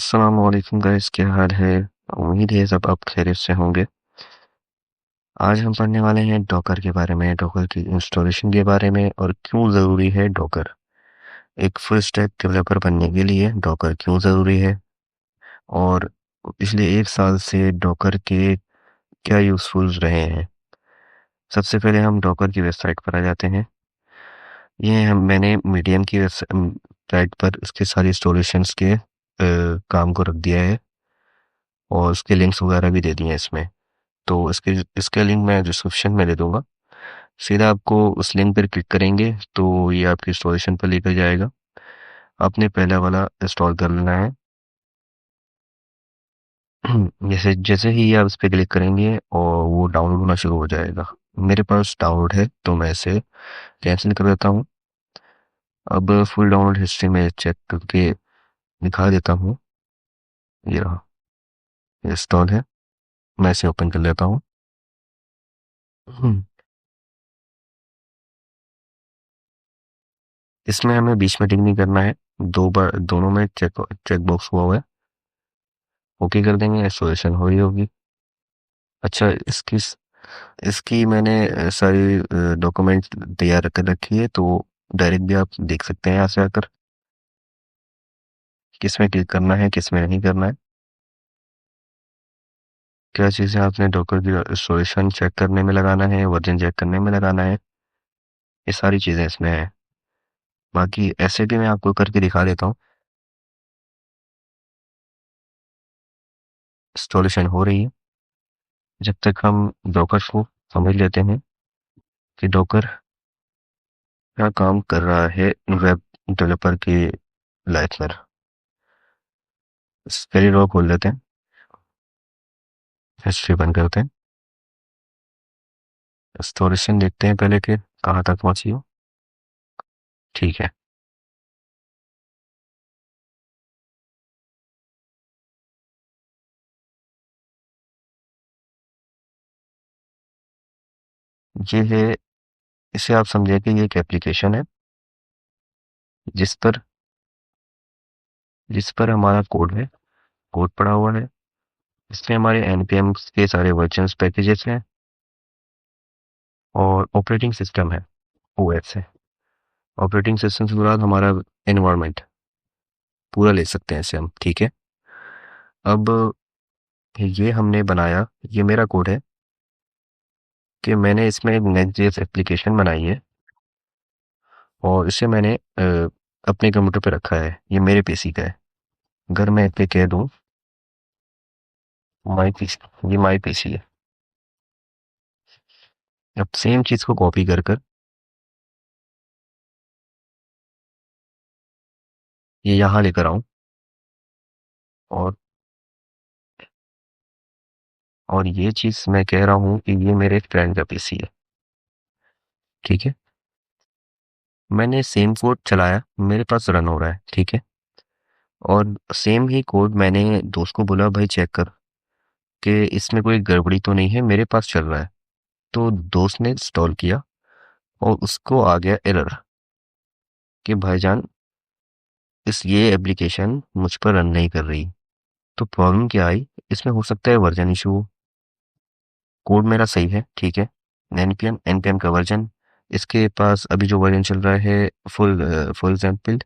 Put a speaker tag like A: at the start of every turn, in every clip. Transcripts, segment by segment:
A: अस्सलाम वालेकुम गाइस, क्या हाल है। उम्मीद है सब आप खैरियत से होंगे। आज हम पढ़ने वाले हैं डॉकर के बारे में, डॉकर की इंस्टॉलेशन के बारे में और क्यों ज़रूरी है डॉकर। एक फुल स्टैक डेवलपर बनने के लिए डॉकर क्यों ज़रूरी है और पिछले 1 साल से डॉकर के क्या यूज़फुल रहे हैं। सबसे पहले हम डॉकर की वेबसाइट पर आ जाते हैं। ये हम मैंने मीडियम की वेबसाइट पर इसके सारी इंस्टॉलेशंस के काम को रख दिया है और उसके लिंक्स वगैरह भी दे दिए हैं इसमें। तो इसके इसका लिंक मैं डिस्क्रिप्शन में दे दूंगा। सीधा आपको उस लिंक पर क्लिक करेंगे तो ये आपकी इंस्टॉलेशन पर लेकर जाएगा। आपने पहला वाला इंस्टॉल कर लेना है। जैसे जैसे ही आप इस पर क्लिक करेंगे और वो डाउनलोड होना शुरू हो जाएगा। मेरे पास डाउनलोड है तो मैं इसे कैंसिल कर देता हूँ। अब फुल डाउनलोड हिस्ट्री में चेक करके दिखा देता हूँ। ये रहा, इंस्टॉल है। मैं इसे ओपन कर लेता हूँ। हम्म, इसमें हमें बीच में टिक नहीं करना है। दो बार दोनों में चेक चेक बॉक्स हुआ हुआ है। ओके कर देंगे, इंस्टॉलेशन हो रही होगी। अच्छा, इसकी इसकी मैंने सारी डॉक्यूमेंट तैयार कर रखी है तो डायरेक्ट भी आप देख सकते हैं यहाँ से आकर किस में क्लिक करना है किस में नहीं करना है। क्या चीज़ें आपने डॉकर की इंस्टॉलेशन चेक करने में लगाना है, वर्जन चेक करने में लगाना है, ये सारी चीज़ें इसमें है। बाकी ऐसे भी मैं आपको करके दिखा देता हूँ। इंस्टॉलेशन हो रही है जब तक हम डॉकर को समझ लेते हैं कि डॉकर क्या काम कर रहा है वेब डेवलपर की लाइफ में। पहले रॉ खोल लेते हैं, हिस्ट्री बंद करते हैं, इंस्टॉलेशन देखते हैं पहले कि कहाँ तक पहुंची हो। ठीक है। ये है, इसे आप समझिए कि ये एक एप्लीकेशन है जिस पर जिस पर हमारा कोड है, कोड पड़ा हुआ है। इसमें हमारे npm के सारे वर्जन्स पैकेजेस हैं और ऑपरेटिंग सिस्टम है, ओएस है। ऑपरेटिंग सिस्टम से मुराद हमारा एनवायरनमेंट पूरा ले सकते हैं इसे हम। ठीक है। अब ये हमने बनाया, ये मेरा कोड है कि मैंने इसमें एक नेक्स्ट.जेएस एप्लीकेशन बनाई है और इसे मैंने अपने कंप्यूटर पे रखा है। ये मेरे पीसी का है। अगर मैं पे कह दूं माई पीसी, ये माई पीसी है। अब सेम चीज को कॉपी कर कर ये यहाँ लेकर आऊं और ये चीज मैं कह रहा हूँ कि ये मेरे फ्रेंड का पीसी है। ठीक है। मैंने सेम कोड चलाया, मेरे पास रन हो रहा है। ठीक है। और सेम ही कोड मैंने दोस्त को बोला भाई चेक कर कि इसमें कोई गड़बड़ी तो नहीं है, मेरे पास चल रहा है। तो दोस्त ने इंस्टॉल किया और उसको आ गया एरर कि भाईजान इस ये एप्लीकेशन मुझ पर रन नहीं कर रही। तो प्रॉब्लम क्या आई, इसमें हो सकता है वर्जन इशू हो। कोड मेरा सही है, ठीक है। npm का वर्जन, इसके पास अभी जो वर्जन चल रहा है फुल एग्जाम्पल,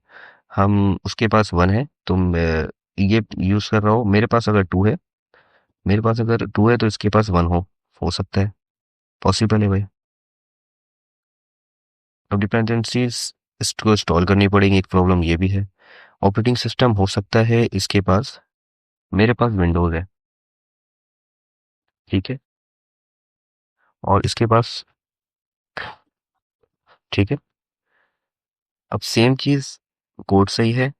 A: हम उसके पास 1 है तो मैं ये यूज कर रहा हूँ। मेरे पास अगर 2 है, मेरे पास अगर 2 है तो इसके पास 1 हो सकता है। पॉसिबल है भाई। अब डिपेंडेंसीज इसको इंस्टॉल करनी पड़ेगी, एक प्रॉब्लम ये भी है। ऑपरेटिंग सिस्टम हो सकता है इसके पास, मेरे पास विंडोज है। ठीक है। और इसके पास, ठीक है। अब सेम चीज, कोड सही है,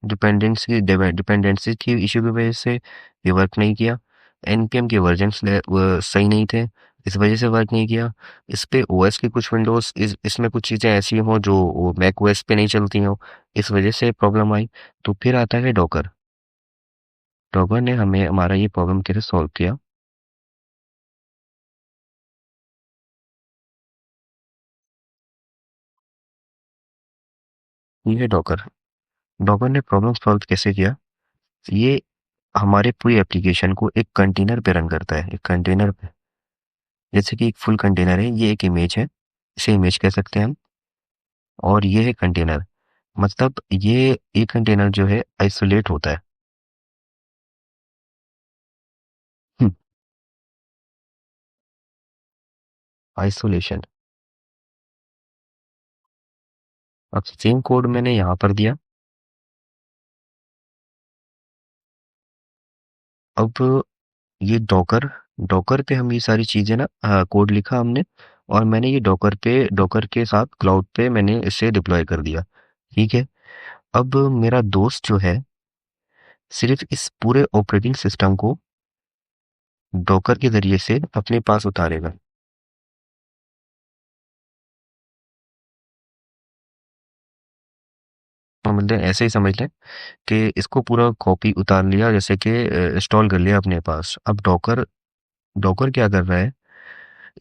A: डिपेंडेंसी की इशू की वजह से ये वर्क नहीं किया। npm के वर्जन्स सही नहीं थे, इस वजह से वर्क नहीं किया। इस पे ओएस की कुछ विंडोज इसमें कुछ चीज़ें ऐसी हों जो मैक ओएस पे नहीं चलती हों, इस वजह से प्रॉब्लम आई। तो फिर आता है डॉकर। डॉकर ने हमें हमारा ये प्रॉब्लम कैसे सॉल्व किया। ये है डॉकर। डॉकर ने प्रॉब्लम सॉल्व कैसे किया। ये हमारे पूरी एप्लीकेशन को एक कंटेनर पे रन करता है, एक कंटेनर पे। जैसे कि एक फुल कंटेनर है, ये एक इमेज है, इसे इमेज कह सकते हैं हम। और ये है कंटेनर, मतलब ये एक कंटेनर जो है आइसोलेट होता है। आइसोलेशन। अब सेम कोड मैंने यहाँ पर दिया। अब ये डॉकर, डॉकर पे हम ये सारी चीजें ना, कोड लिखा हमने, और मैंने ये डॉकर पे, डॉकर के साथ क्लाउड पे मैंने इसे डिप्लॉय कर दिया। ठीक है। अब मेरा दोस्त जो है सिर्फ इस पूरे ऑपरेटिंग सिस्टम को डॉकर के जरिए से अपने पास उतारेगा। और मतलब ऐसे ही समझ लें कि इसको पूरा कॉपी उतार लिया, जैसे कि इंस्टॉल कर लिया अपने पास। अब डॉकर, डॉकर क्या कर रहा है,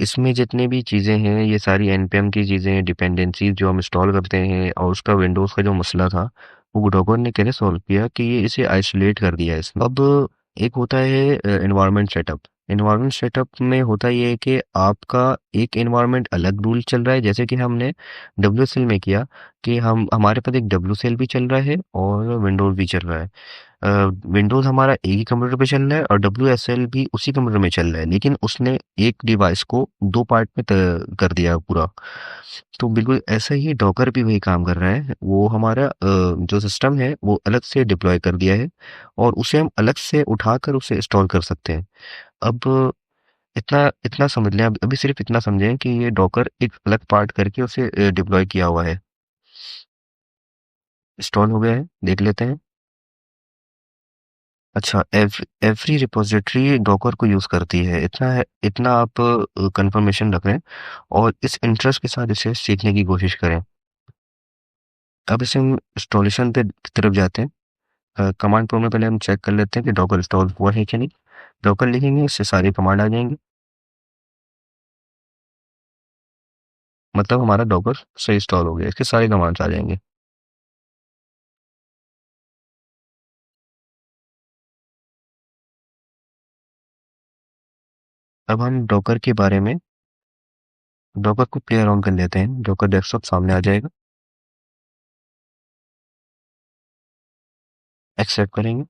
A: इसमें जितनी भी चीज़ें हैं, ये सारी npm की चीज़ें, डिपेंडेंसीज जो हम इंस्टॉल करते हैं, और उसका विंडोज़ का जो मसला था, वो डॉकर ने कैसे सॉल्व किया कि ये इसे आइसोलेट कर दिया इसने। अब एक होता है एनवायरनमेंट सेटअप। एनवायरनमेंट सेटअप में होता ये है कि आपका एक एनवायरनमेंट अलग रूल चल रहा है, जैसे कि हमने डब्ल्यू में किया, कि हम हमारे पास एक डब्ल्यू भी चल रहा है और विंडोज़ भी चल रहा है। विंडोज़ हमारा एक ही कंप्यूटर पे चल रहा है और डब्ल्यू भी उसी कंप्यूटर में चल रहा है, लेकिन उसने एक डिवाइस को दो पार्ट में कर दिया पूरा। तो बिल्कुल ऐसा ही डॉकर भी वही काम कर रहा है। वो हमारा जो सिस्टम है वो अलग से डिप्लॉय कर दिया है, और उसे हम अलग से उठाकर उसे इंस्टॉल कर सकते हैं। अब इतना इतना समझ लें, अभी सिर्फ इतना समझें कि ये डॉकर एक अलग पार्ट करके उसे डिप्लॉय किया हुआ है। इंस्टॉल हो गया है, देख लेते हैं। अच्छा, एवरी रिपोजिटरी डॉकर को यूज करती है, इतना है, इतना आप कंफर्मेशन रख रहे हैं, और इस इंटरेस्ट के साथ इसे सीखने की कोशिश करें। अब इसे हम इंस्टॉलेशन पे तरफ जाते हैं। कमांड प्रोम्प्ट में पहले हम चेक कर लेते हैं कि डॉकर इंस्टॉल हुआ है कि नहीं। डॉकर लिखेंगे, इससे सारे कमांड आ जाएंगे, मतलब हमारा डॉकर सही इंस्टॉल हो गया, इसके सारे कमांड्स आ जाएंगे। अब हम डॉकर के बारे में, डॉकर को प्ले अराउंड कर लेते हैं, डॉकर डेस्कटॉप सामने आ जाएगा। एक्सेप्ट करेंगे।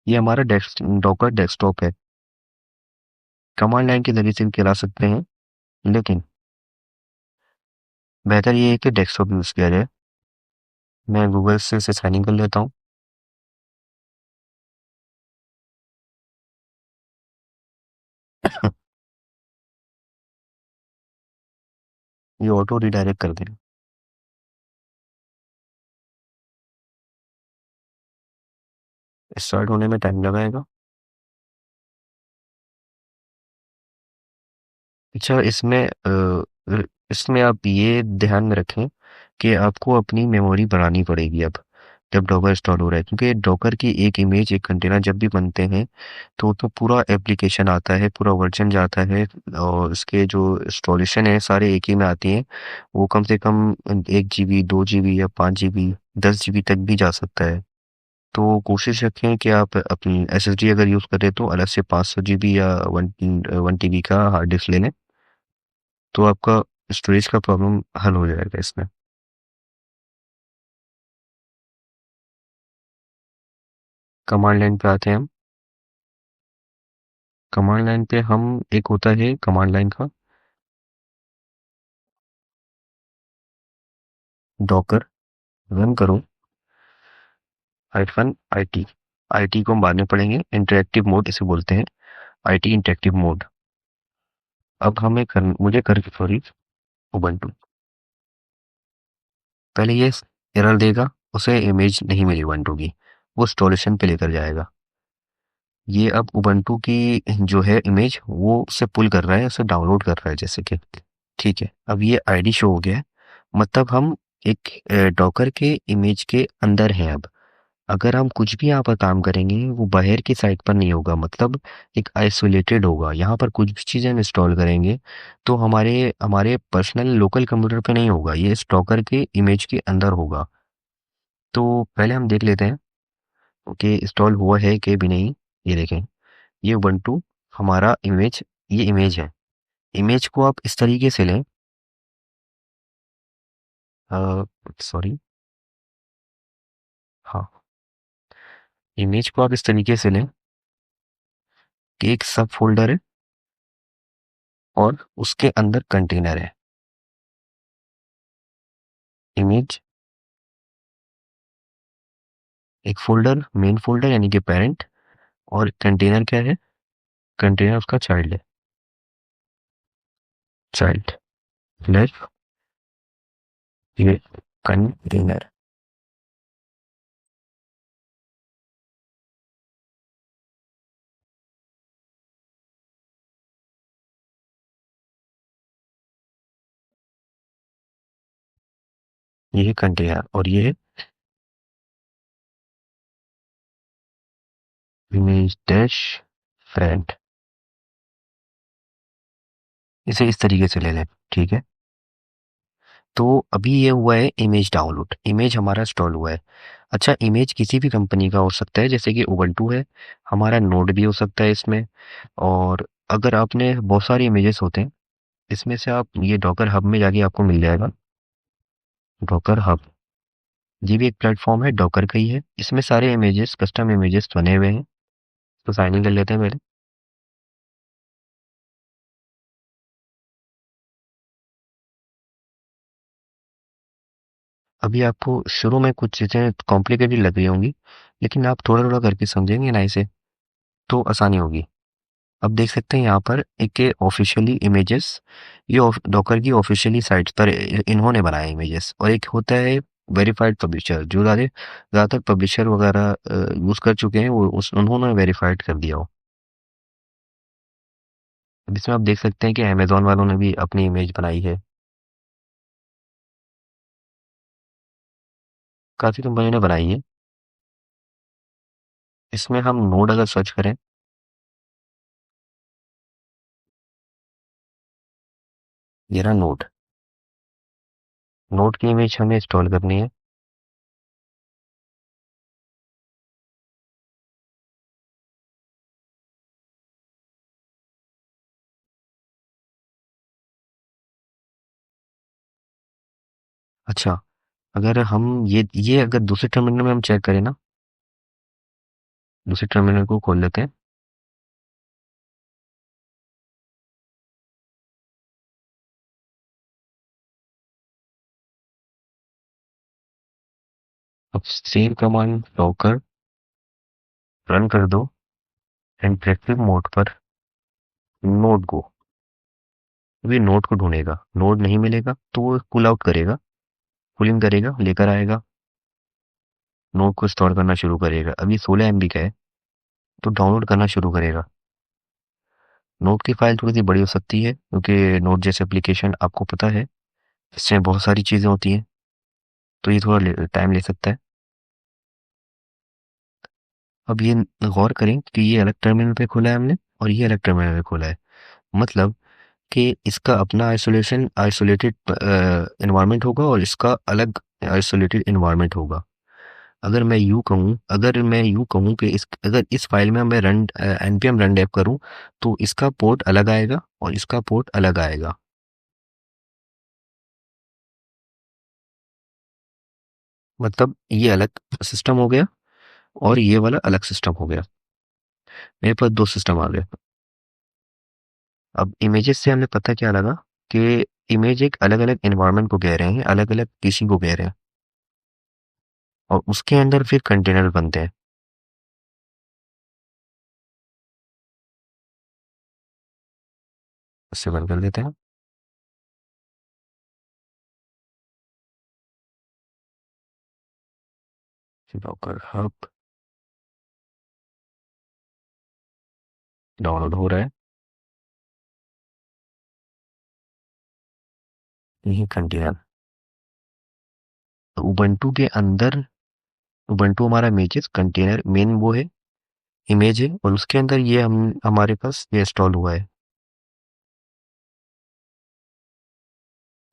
A: ये हमारा डॉकर डेस्कटॉप है। कमांड लाइन के जरिए से भी चला सकते हैं, लेकिन बेहतर ये है कि डेस्कटॉप यूज़ किया जाए। मैं गूगल से इसे साइन इन कर लेता हूँ। ये ऑटो रिडायरेक्ट कर देगा। स्टार्ट होने में टाइम लगाएगा। अच्छा, इसमें आप ये ध्यान में रखें कि आपको अपनी मेमोरी बढ़ानी पड़ेगी अब, जब डॉकर इंस्टॉल हो रहा है, क्योंकि डॉकर की एक इमेज, एक कंटेनर जब भी बनते हैं, तो उसमें पूरा एप्लीकेशन आता है, पूरा वर्जन जाता है, और इसके जो इंस्टॉलेशन है सारे एक ही में आती हैं। वो कम से कम 1 GB, 2 GB या 5 GB, 10 GB तक भी जा सकता है। तो कोशिश रखें कि आप अपनी SSD अगर यूज़ करें तो अलग से 500 GB या 1 TB का हार्ड डिस्क ले लें, तो आपका स्टोरेज का प्रॉब्लम हल हो जाएगा इसमें। कमांड लाइन पे आते हैं हम। कमांड लाइन पे हम, एक होता है कमांड लाइन का डॉकर रन करो -IT। IT को हम बाद में पढ़ेंगे, इंटरेक्टिव मोड इसे बोलते हैं, IT इंटरेक्टिव मोड। अब मुझे कर सॉरी, उबंटू। पहले ये एरर देगा, उसे इमेज नहीं मिली उबंटू की, वो इंस्टॉलेशन पे लेकर जाएगा। ये अब उबंटू की जो है इमेज, वो उसे पुल कर रहा है, उसे डाउनलोड कर रहा है, जैसे कि ठीक है। अब ये आईडी शो हो गया है, मतलब हम एक डॉकर के इमेज के अंदर हैं अब। अगर हम कुछ भी यहाँ पर काम करेंगे, वो बाहर की साइट पर नहीं होगा, मतलब एक आइसोलेटेड होगा। यहाँ पर कुछ भी चीज़ें हम इंस्टॉल करेंगे तो हमारे हमारे पर्सनल लोकल कंप्यूटर पे नहीं होगा, ये इस डॉकर के इमेज के अंदर होगा। तो पहले हम देख लेते हैं कि इंस्टॉल हुआ है कि भी नहीं। ये देखें, ये उबंटू हमारा इमेज, ये इमेज है। इमेज को आप इस तरीके से लें, सॉरी, हाँ, इमेज को आप इस तरीके से लें कि एक सब फोल्डर है और उसके अंदर कंटेनर है। इमेज एक फोल्डर, मेन फोल्डर यानी कि पेरेंट, और कंटेनर क्या है? कंटेनर उसका चाइल्ड है, चाइल्ड लेफ्ट, ये कंटेनर। ये है कंटेनर और ये है इमेज डैश फ्रेंड। इसे इस तरीके से ले लें, ठीक है। तो अभी ये हुआ है इमेज डाउनलोड, इमेज हमारा इंस्टॉल हुआ है। अच्छा, इमेज किसी भी कंपनी का हो सकता है, जैसे कि उबंटू है, हमारा नोड भी हो सकता है इसमें। और अगर आपने बहुत सारे इमेजेस होते हैं इसमें से, आप ये डॉकर हब में जाके आपको मिल जाएगा, डॉकर हब। ये भी एक प्लेटफॉर्म है, डॉकर का ही है। इसमें सारे इमेजेस, कस्टम इमेजेस बने हुए हैं। तो साइन इन कर लेते हैं पहले। अभी आपको शुरू में कुछ चीज़ें कॉम्प्लिकेटेड लग रही होंगी, लेकिन आप थोड़ा थोड़ा करके समझेंगे ना इसे, तो आसानी होगी। अब देख सकते हैं यहाँ पर एक ऑफिशियली इमेजेस, ये डॉकर की ऑफिशियली साइट पर इन्होंने बनाए इमेजेस। और एक होता है वेरीफाइड पब्लिशर, जो ज़्यादातर पब्लिशर वगैरह यूज़ कर चुके हैं, वो उन्होंने वेरीफाइड कर दिया हो। अब इसमें आप देख सकते हैं कि अमेजोन वालों ने भी अपनी इमेज बनाई है, काफ़ी कंपनी ने बनाई है। इसमें हम नोड अगर सर्च करें, ये रहा नोड। नोड की इमेज हमें इंस्टॉल करनी है। अच्छा, अगर हम ये अगर दूसरे टर्मिनल में हम चेक करें ना, दूसरे टर्मिनल को खोल लेते हैं। अब सेव कमांड डॉकर रन कर दो इंटरेक्टिव मोड पर नोड को। अभी नोड को ढूंढेगा, नोड नहीं मिलेगा तो वो पुल आउट करेगा, पुलिंग करेगा, लेकर आएगा, नोड को स्टोर करना शुरू करेगा। अभी 16 MB का है, तो डाउनलोड करना शुरू करेगा। नोड की फाइल थोड़ी सी बड़ी हो सकती है, क्योंकि नोड जैसे एप्लीकेशन आपको पता है, इसमें बहुत सारी चीज़ें होती हैं, तो ये थोड़ा टाइम ले सकता है। अब ये गौर करें कि ये अलग टर्मिनल पे खोला है हमने और ये अलग टर्मिनल पे खोला है। मतलब कि इसका अपना आइसोलेटेड इन्वायरमेंट होगा और इसका अलग आइसोलेटेड इन्वायरमेंट होगा। अगर मैं यूँ कहूँ कि इस अगर इस फाइल में मैं रन npm रन डेव करूँ, तो इसका पोर्ट अलग आएगा और इसका पोर्ट अलग आएगा। मतलब ये अलग सिस्टम हो गया और ये वाला अलग सिस्टम हो गया। मेरे पास दो सिस्टम आ गए। अब इमेजेस से हमें पता क्या लगा कि इमेज एक अलग अलग इन्वायरमेंट को कह रहे हैं, अलग अलग पीसी को कह रहे हैं, और उसके अंदर फिर कंटेनर बनते हैं। इससे बंद कर देते हैं। डॉकर हब डाउनलोड हो रहा है। यही कंटेनर उबंटू के अंदर, उबंटू हमारा इमेजेस कंटेनर मेन वो है, इमेज है, और उसके अंदर ये हमारे पास ये इंस्टॉल हुआ है।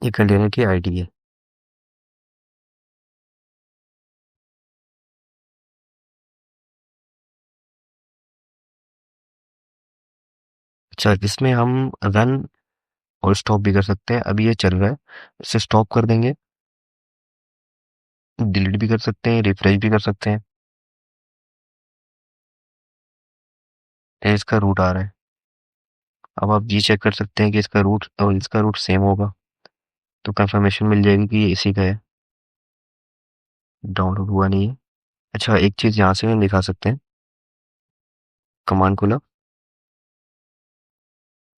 A: ये कंटेनर की आईडी है। अच्छा, इसमें हम रन और स्टॉप भी कर सकते हैं। अभी ये चल रहा है, इसे स्टॉप कर देंगे, डिलीट भी कर सकते हैं, रिफ्रेश भी कर सकते हैं। ये इसका रूट आ रहा है। अब आप ये चेक कर सकते हैं कि इसका रूट और इसका रूट सेम होगा, तो कंफर्मेशन मिल जाएगी कि ये इसी का है। डाउनलोड हुआ नहीं है। अच्छा, एक चीज़ यहाँ से हम दिखा सकते हैं। कमांड खोला,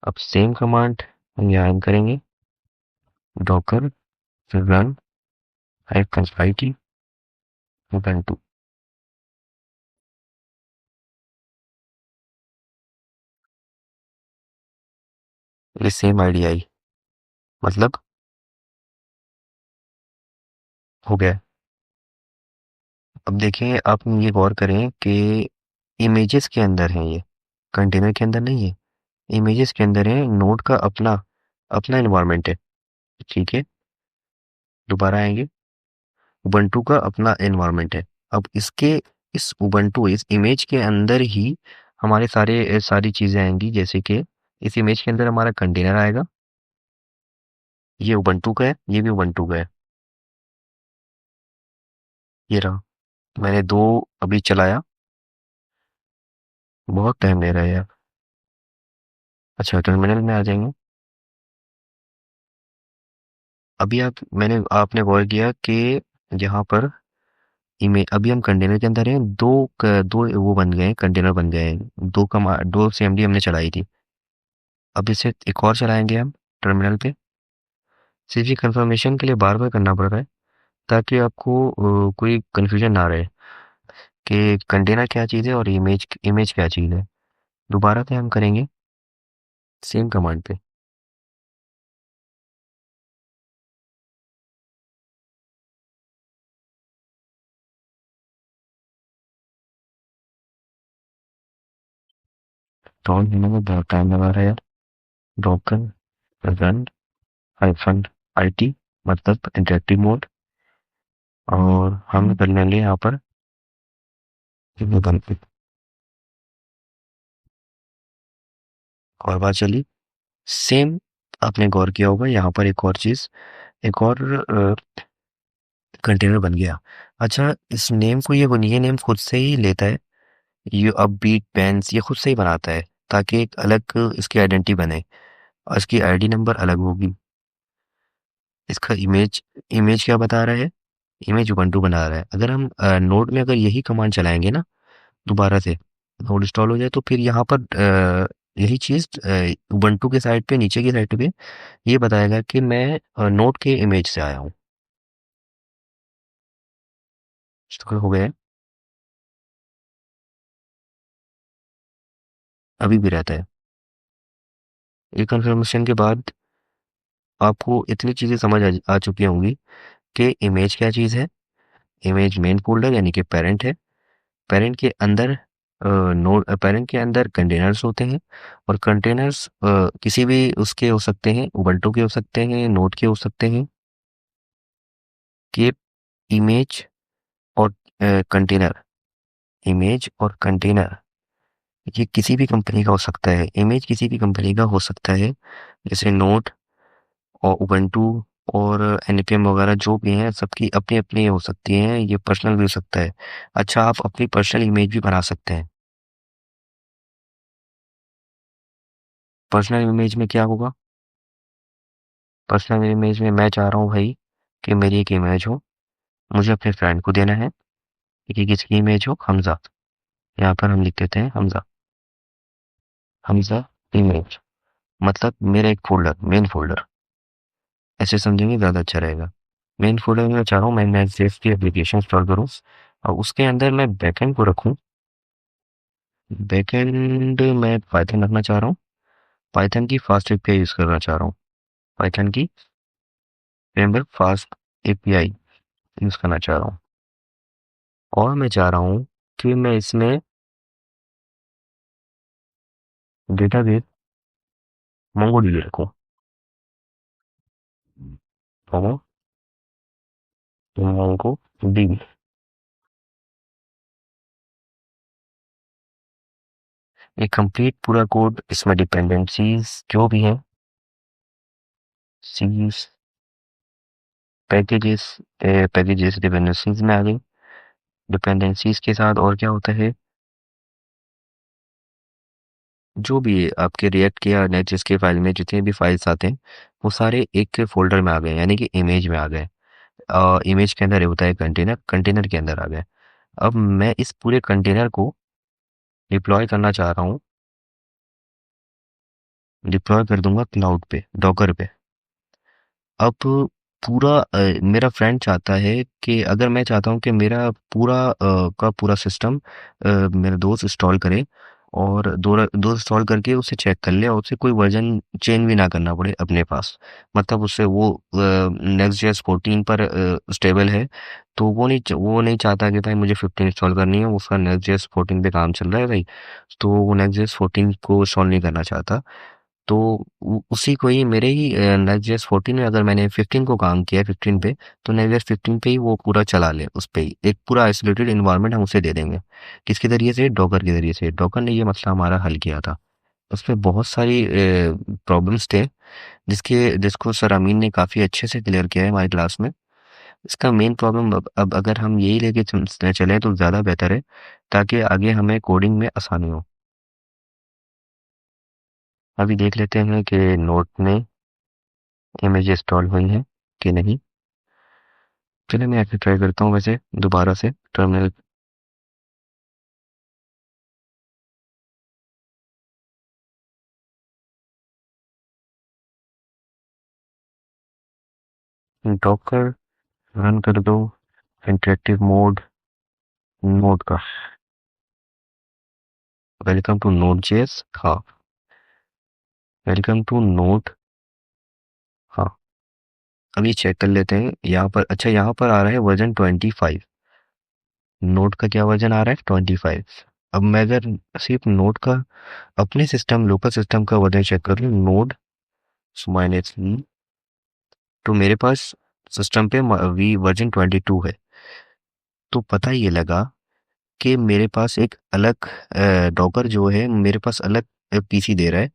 A: अब सेम कमांड हम यहाँ करेंगे, Docker run hyphen IT Ubuntu. ये सेम आईडी आई, मतलब हो गया। अब देखें, आप ये गौर करें कि इमेजेस के अंदर है ये, कंटेनर के अंदर नहीं है। इमेजेस के अंदर है, नोड का अपना अपना इन्वायरमेंट है। ठीक है, दोबारा आएंगे, उबंटू का अपना इन्वायरमेंट है। अब इसके इस उबंटू इस इमेज के अंदर ही हमारे सारी चीजें आएंगी, जैसे कि इस इमेज के अंदर हमारा कंटेनर आएगा। ये उबंटू का है, ये भी उबंटू का है। ये रहा, मैंने दो अभी चलाया। बहुत टाइम ले रहा है यार। अच्छा, टर्मिनल में आ जाएंगे। अभी आपने गौर किया कि यहाँ पर इमेज, अभी हम कंटेनर के अंदर हैं, दो वो बन गए हैं, कंटेनर बन गए हैं। दो CMD हमने चलाई थी। अब इसे एक और चलाएंगे हम टर्मिनल पे। सिर्फ ये कंफर्मेशन के लिए बार बार करना पड़ रहा है, ताकि आपको कोई कंफ्यूजन ना रहे कि कंटेनर क्या चीज़ है और इमेज इमेज क्या चीज़ है। दोबारा से हम करेंगे सेम कमांड पे। टॉन होने में बहुत टाइम लगा रहा है यार। डॉकर रन हाइफन IT, मतलब इंटरेक्टिव मोड। और हम कर लेंगे यहाँ पर बंद। और बात चली सेम। आपने गौर किया होगा यहाँ पर एक और चीज, एक और कंटेनर बन गया। अच्छा, इस नेम को ये नेम खुद से ही लेता है। ये अब बीट पेन्स ये खुद से ही बनाता है, ताकि एक अलग इसकी आइडेंटिटी बने, और इसकी ID नंबर अलग होगी। इसका इमेज इमेज क्या बता रहा है? इमेज उबंटू बना रहा है। अगर हम नोड में अगर यही कमांड चलाएंगे ना, दोबारा से नोड इंस्टॉल हो जाए, तो फिर यहाँ पर यही चीज उबंटू के साइड पे, नीचे की साइड पे ये बताएगा कि मैं नोड के इमेज से आया हूँ। तो हो गया है, अभी भी रहता है। ये कंफर्मेशन के बाद आपको इतनी चीजें समझ आ चुकी होंगी कि इमेज क्या चीज है। इमेज मेन फोल्डर यानी कि पेरेंट है। पेरेंट के अंदर नोड पेरेंट के अंदर कंटेनर्स होते हैं, और कंटेनर्स किसी भी उसके हो सकते हैं, उबंटू के हो सकते हैं, नोड के हो सकते हैं। कि इमेज और कंटेनर, इमेज और कंटेनर ये किसी भी कंपनी का हो सकता है। इमेज किसी भी कंपनी का हो सकता है, जैसे नोड और उबंटू और NPM वगैरह जो भी हैं, सबकी अपनी अपनी हो सकती हैं। ये पर्सनल भी हो सकता है। अच्छा, आप अपनी पर्सनल इमेज भी बना सकते हैं। पर्सनल इमेज में क्या होगा? पर्सनल इमेज में मैं चाह रहा हूँ भाई कि मेरी एक इमेज हो, मुझे अपने फ्रेंड को देना है कि किसकी इमेज हो, हमजा। यहाँ पर हम लिख देते हैं हमजा। हमजा इमेज, मतलब मेरा एक फोल्डर, मेन फोल्डर। ऐसे समझेंगे ज़्यादा अच्छा रहेगा। मेन फोल्डर में मैं चाह रहा हूँ मैं सेफ की एप्लीकेशन इंस्टॉल करूँ, और उसके अंदर मैं बैकएंड को रखूँ। बैकएंड मैं पाइथन रखना चाह रहा हूँ। पाइथन की फास्ट एपीआई यूज़ करना चाह रहा हूँ। पाइथन की फ्रेमवर्क फास्ट एपीआई यूज़ करना चाह रहा हूँ। और मैं चाह रहा हूँ कि मैं इसमें डेटाबेस मोंगोडीबी रखूँ। मोंगोडीबी। ये कंप्लीट पूरा कोड, इसमें डिपेंडेंसीज जो भी हैं, सीज, पैकेजेस, पैकेजेस डिपेंडेंसीज में आ गई। डिपेंडेंसीज के साथ और क्या होता है, जो भी आपके रिएक्ट या नेटजिस के फाइल में जितने भी फाइल्स आते हैं वो सारे एक फोल्डर में आ गए, यानी कि इमेज में आ गए। इमेज के अंदर ये होता है कंटेनर, कंटेनर के अंदर आ गए। अब मैं इस पूरे कंटेनर को डिप्लॉय करना चाह रहा हूँ, डिप्लॉय कर दूंगा क्लाउड पे, डॉकर पे। अब पूरा मेरा फ्रेंड चाहता है कि अगर मैं चाहता हूँ कि मेरा पूरा का पूरा सिस्टम मेरा दोस्त इंस्टॉल करे, और दोस्त इंस्टॉल करके उसे चेक कर ले और उसे कोई वर्जन चेंज भी ना करना पड़े अपने पास। मतलब उससे वो नेक्स्ट जेएस 14 पर स्टेबल है, तो वो नहीं चाहता कि भाई मुझे 15 इंस्टॉल करनी है, उसका नेक्स्ट जेएस 14 पे काम चल रहा है भाई, तो वो नेक्स्ट जेएस 14 को इंस्टॉल नहीं करना चाहता। तो उसी को ही मेरे ही नेक्स्ट 14 में अगर मैंने 15 को काम किया 15 पे, तो नेक्स्ट 15 पे ही वो पूरा चला ले, उस पे ही एक पूरा आइसोलेटेड इन्वायरमेंट हम उसे दे देंगे। किसके जरिए से? डॉकर के जरिए से। डॉकर ने ये मसला हमारा हल किया था। उसमें बहुत सारी प्रॉब्लम्स थे जिसको सर अमीन ने काफ़ी अच्छे से क्लियर किया है हमारी क्लास में। इसका मेन प्रॉब्लम अब अगर हम यही लेके चलें तो ज़्यादा बेहतर है, ताकि आगे हमें कोडिंग में आसानी हो। अभी देख लेते हैं कि नोट में इमेज इंस्टॉल हुई है कि नहीं। चलिए मैं आके ट्राई करता हूँ वैसे दोबारा से टर्मिनल। डॉकर रन कर दो, इंटरेक्टिव मोड नोड का। Welcome to Node JS. हाँ, वेलकम टू नोड। हाँ, अभी चेक कर लेते हैं यहाँ पर। अच्छा, यहाँ पर आ रहा है वर्जन 25। नोड का क्या वर्जन आ रहा है? 25। अब मैं अगर सिर्फ नोड का अपने सिस्टम, लोकल सिस्टम का वर्जन चेक कर लूँ, नोड माइनस, तो मेरे पास सिस्टम पे वी वर्जन 22 है। तो पता ये लगा कि मेरे पास एक अलग डॉकर जो है मेरे पास अलग पीसी दे रहा है,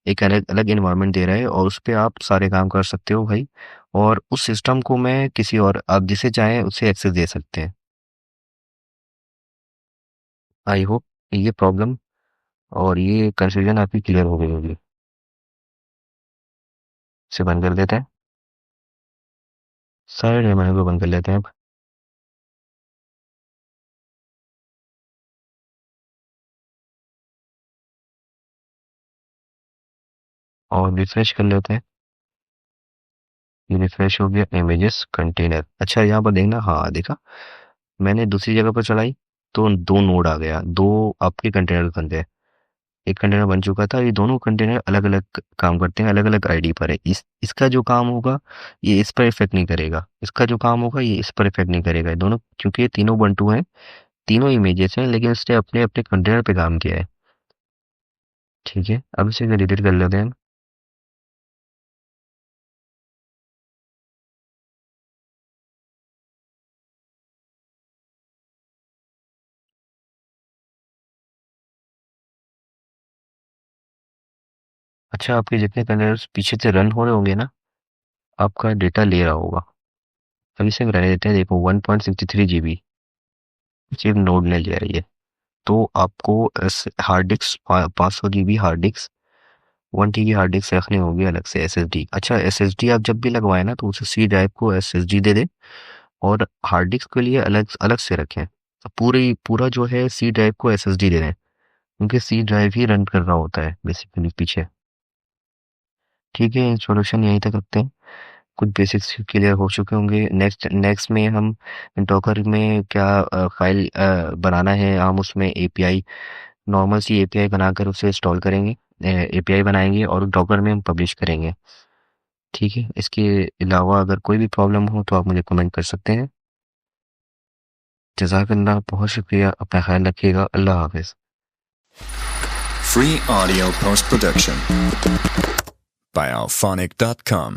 A: एक अलग अलग इन्वायरमेंट दे रहा है, और उस पे आप सारे काम कर सकते हो भाई। और उस सिस्टम को मैं किसी और, आप जिसे चाहें उसे एक्सेस दे सकते हैं। आई होप ये प्रॉब्लम और ये कंफ्यूजन आपकी क्लियर हो गई होगी। इसे बंद कर देते हैं, सारे रिमाइंडर को बंद कर लेते हैं अब, और रिफ्रेश कर लेते हैं। ये रिफ्रेश हो गया, इमेजेस कंटेनर। अच्छा, यहाँ पर देखना, हाँ देखा, मैंने दूसरी जगह पर चलाई तो दो नोड आ गया, दो आपके कंटेनर बन गए। एक कंटेनर बन चुका था, ये दोनों कंटेनर अलग अलग काम करते हैं, अलग अलग आईडी पर है। इसका जो काम होगा ये इस पर इफेक्ट नहीं करेगा, इसका जो काम होगा ये इस पर इफेक्ट नहीं करेगा। ये दोनों, क्योंकि ये तीनों बंटू हैं, तीनों इमेजेस हैं, लेकिन इसने अपने अपने कंटेनर पे काम किया है। ठीक है, अब इसे डिलीट कर लेते हैं हम। अच्छा, आपके जितने कंटेनर्स पीछे से रन हो रहे होंगे ना, आपका डेटा ले रहा होगा। अब इसे रहने देते हैं। देखो 1.63 GB सिर्फ नोड ने लिया है ये। तो आपको hard disk 500 GB hard disk, 1 TB hard disk रखनी होगी अलग से, SSD। अच्छा, SSD आप जब भी लगवाए ना तो उसे सी ड्राइव को SSD दे दें, और हार्ड डिस्क के लिए अलग अलग से रखें। पूरा जो है सी ड्राइव को SSD दे दें, क्योंकि सी ड्राइव ही रन कर रहा होता है बेसिकली पीछे। ठीक है, इंस्टॉलेशन यहीं तक रखते हैं। कुछ बेसिक्स क्लियर हो चुके होंगे। नेक्स्ट नेक्स्ट में हम डॉकर में क्या फाइल बनाना है, हम उसमें एपीआई, नॉर्मल सी एपीआई बनाकर उसे इंस्टॉल करेंगे, एपीआई बनाएंगे और डॉकर में हम पब्लिश करेंगे। ठीक है, इसके अलावा अगर कोई भी प्रॉब्लम हो तो आप मुझे कमेंट कर सकते हैं। जज़ाकल्लाह, बहुत शुक्रिया, अपना ख्याल रखिएगा, अल्लाह हाफिज़।
B: Free audio post production by alphonic.com.